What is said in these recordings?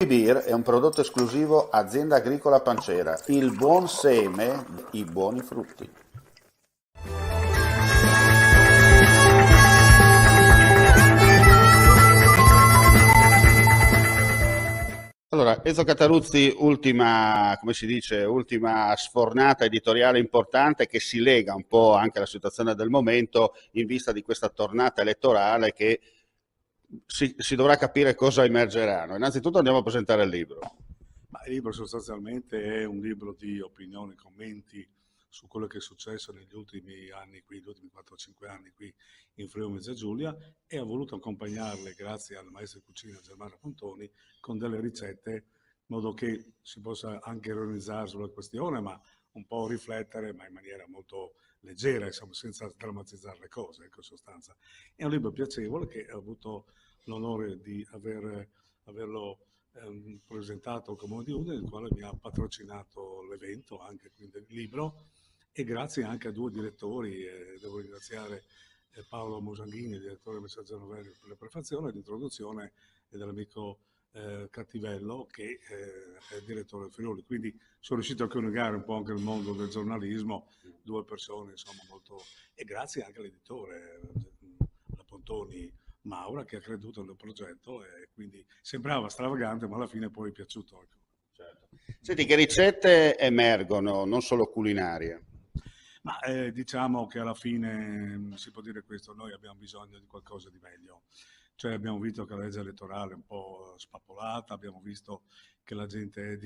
Beer è un prodotto esclusivo Azienda Agricola Pancera, il buon seme, i buoni frutti. Allora, Enzo Cataruzzi, ultima, come si dice, ultima sfornata editoriale importante che si lega un po' anche alla situazione del momento in vista di questa tornata elettorale che si dovrà capire cosa emergeranno. Innanzitutto andiamo a presentare il libro. Ma il libro sostanzialmente è un libro di opinioni, commenti su quello che è successo negli ultimi anni qui, gli ultimi 4-5 anni qui in Friuli Venezia Giulia, e ho voluto accompagnarle, grazie al maestro di cucina Germano Pontoni, con delle ricette, in modo che si possa anche ironizzare sulla questione, ma un po' riflettere, ma in maniera molto leggera, insomma, senza drammatizzare le cose, ecco, in sostanza. È un libro piacevole che ho avuto l'onore di averlo presentato al Comune di Udine, il quale mi ha patrocinato l'evento, anche quindi il libro, e grazie anche a due direttori, devo ringraziare Paolo Mosanghini, direttore del Messaggero Novelli, per la prefazione e l'introduzione, e dell'amico Cattivello, che è il direttore del Friuli. Quindi sono riuscito a coniugare un po' anche il mondo del giornalismo, due persone insomma molto... e grazie anche all'editore, la Pontoni Maura, che ha creduto nel progetto, e quindi sembrava stravagante, ma alla fine poi è piaciuto. Ecco. Certo. Senti, che ricette emergono, non solo culinarie? Ma diciamo che alla fine si può dire questo: noi abbiamo bisogno di qualcosa di meglio. Cioè abbiamo visto che la legge elettorale è un po' spappolata, abbiamo visto che la gente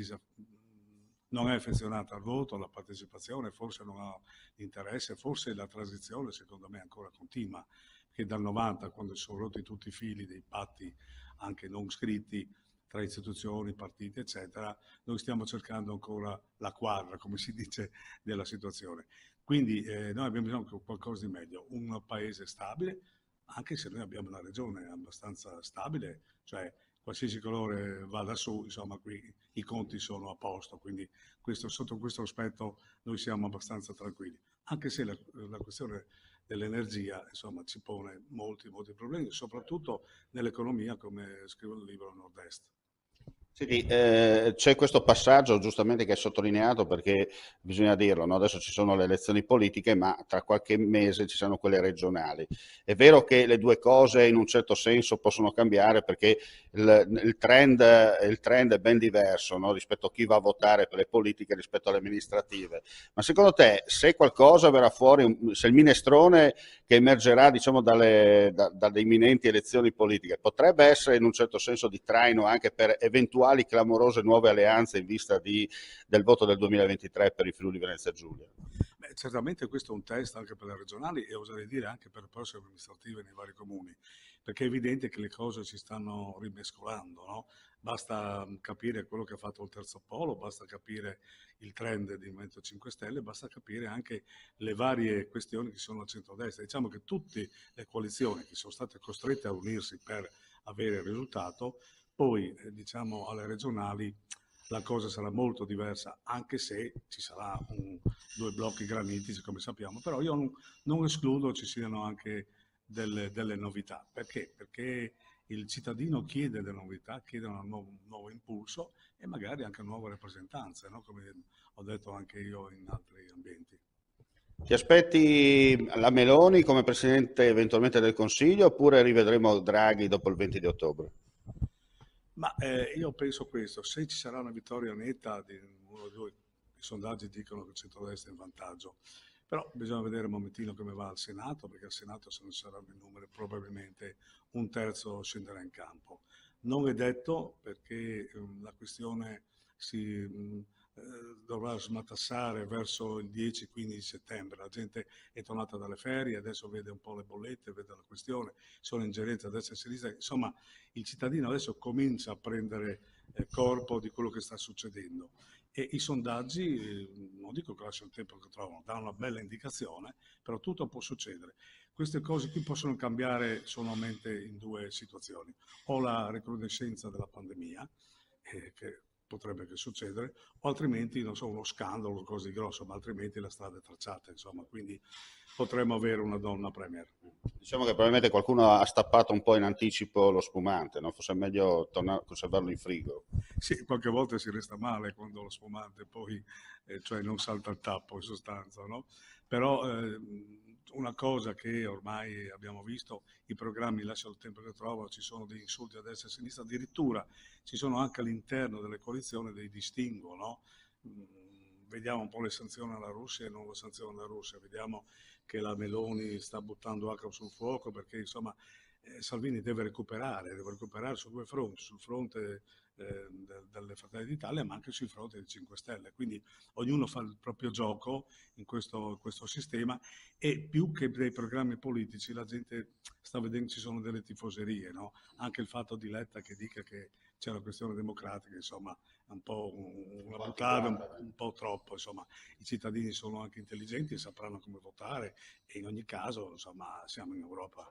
non è affezionata al voto, alla partecipazione, forse non ha interesse, forse la transizione secondo me ancora continua, che dal 90, quando si sono rotti tutti i fili dei patti anche non scritti tra istituzioni, partiti, eccetera, noi stiamo cercando ancora la quadra, come si dice, della situazione. Quindi noi abbiamo bisogno di qualcosa di meglio, un paese stabile, anche se noi abbiamo una regione abbastanza stabile, cioè qualsiasi colore vada su, insomma qui i conti sono a posto, quindi sotto questo aspetto noi siamo abbastanza tranquilli, anche se la questione dell'energia insomma ci pone molti problemi, soprattutto nell'economia, come scrivo nel libro Nord-Est. Senti, c'è questo passaggio giustamente che hai sottolineato perché bisogna dirlo, no? Adesso ci sono le elezioni politiche, ma tra qualche mese ci saranno quelle regionali. È vero che le due cose in un certo senso possono cambiare perché il trend è ben diverso, no? Rispetto a chi va a votare per le politiche rispetto alle amministrative. Ma secondo te, se qualcosa verrà fuori, se il minestrone che emergerà diciamo dalle imminenti elezioni politiche potrebbe essere in un certo senso di traino anche per eventuali clamorose nuove alleanze in vista del voto del 2023 per il Friuli Venezia Giulia? Beh, certamente questo è un test anche per le regionali, e oserei dire anche per le prossime amministrative nei vari comuni, perché è evidente che le cose si stanno rimescolando, no? Basta capire quello che ha fatto il terzo polo, basta capire il trend di Movimento 5 Stelle, basta capire anche le varie questioni che sono al centrodestra. Diciamo che tutte le coalizioni che sono state costrette a unirsi per avere il risultato, poi diciamo alle regionali la cosa sarà molto diversa, anche se ci sarà due blocchi granitici, come sappiamo, però io non escludo ci siano anche delle novità. Perché? Perché il cittadino chiede delle novità, chiede un nuovo impulso e magari anche nuove rappresentanze, no? Come ho detto anche io in altri ambienti. Ti aspetti la Meloni come Presidente eventualmente del Consiglio oppure rivedremo Draghi dopo il 20 di ottobre? Ma io penso questo: se ci sarà una vittoria netta di uno o due, i sondaggi dicono che il centrodestra è in vantaggio, però bisogna vedere un momentino come va al Senato, perché al Senato, se non ci saranno i numeri, probabilmente un terzo scenderà in campo. Non è detto, perché la questione si dovrà smatassare verso il 10-15 settembre. La gente è tornata dalle ferie, adesso vede un po' le bollette, vede la questione, sono ingerenze a destra e a sinistra. Insomma, il cittadino adesso comincia a prendere corpo di quello che sta succedendo, e i sondaggi, non dico che lasciano il tempo che trovano, danno una bella indicazione, però tutto può succedere. Queste cose qui possono cambiare solamente in due situazioni: o la recrudescenza della pandemia, che potrebbe che succedere, o altrimenti, non so, uno scandalo, cose di grosso, ma altrimenti la strada è tracciata, insomma, quindi potremmo avere una donna premier. Diciamo che probabilmente qualcuno ha stappato un po' in anticipo lo spumante, no? Forse è meglio tornare a conservarlo in frigo. Sì, qualche volta si resta male quando lo spumante poi, cioè non salta il tappo in sostanza, no? Però una cosa che ormai abbiamo visto, i programmi lasciano il tempo che trovano, ci sono degli insulti a destra e a sinistra, addirittura ci sono anche all'interno delle coalizioni dei distinguo, no? Vediamo un po' le sanzioni alla Russia e non le sanzioni alla Russia, vediamo che la Meloni sta buttando acqua sul fuoco perché insomma Salvini deve recuperare su due fronti, sul fronte delle Fratelli d'Italia ma anche sui fronti dei 5 Stelle, quindi ognuno fa il proprio gioco in questo sistema e più che dei programmi politici la gente sta vedendo ci sono delle tifoserie, no? Anche il fatto di Letta che dica che c'è una questione democratica, insomma, è un po' una buttata, un po' troppo, insomma, i cittadini sono anche intelligenti e sapranno come votare e in ogni caso, insomma, siamo in Europa.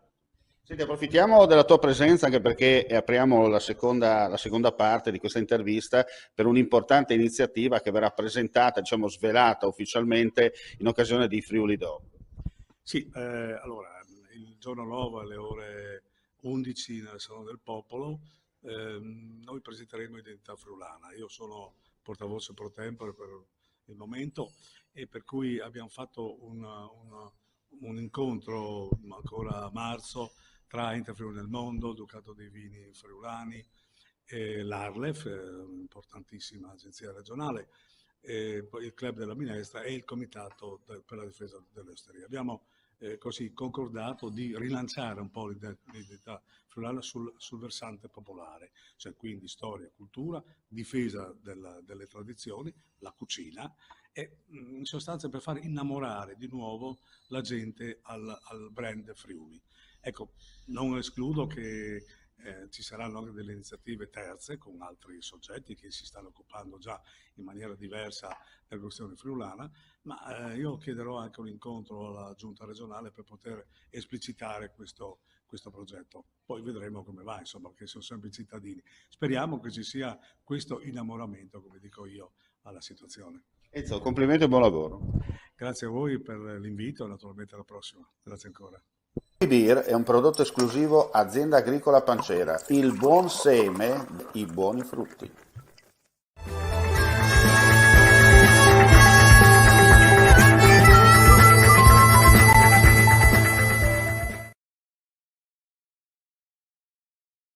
Senti, approfittiamo della tua presenza anche perché apriamo la seconda parte di questa intervista per un'importante iniziativa che verrà presentata, diciamo svelata ufficialmente in occasione di Friuli Doc. Sì, allora, il giorno nuovo alle ore 11 nel Salone del Popolo, noi presenteremo Identità Friulana. Io sono portavoce pro tempore per il momento e per cui abbiamo fatto un incontro ancora a marzo tra Ente Friuli del Mondo, Ducato dei Vini Friulani, l'Arlef, un'importantissima agenzia regionale, poi il Club della Minestra e il Comitato per la difesa delle osterie. Abbiamo così concordato di rilanciare un po' l'identità friulana sul versante popolare, cioè quindi storia, cultura, difesa delle tradizioni, la cucina e in sostanza per far innamorare di nuovo la gente al brand Friuli. Ecco, non escludo che ci saranno anche delle iniziative terze con altri soggetti che si stanno occupando già in maniera diversa della questione friulana, ma io chiederò anche un incontro alla giunta regionale per poter esplicitare questo progetto. Poi vedremo come va, insomma, perché sono sempre i cittadini. Speriamo che ci sia questo innamoramento, come dico io, alla situazione. Enzo, complimenti e buon lavoro. Grazie a voi per l'invito e naturalmente alla prossima. Grazie ancora. Beer è un prodotto esclusivo Azienda Agricola Pancera, il buon seme, i buoni frutti.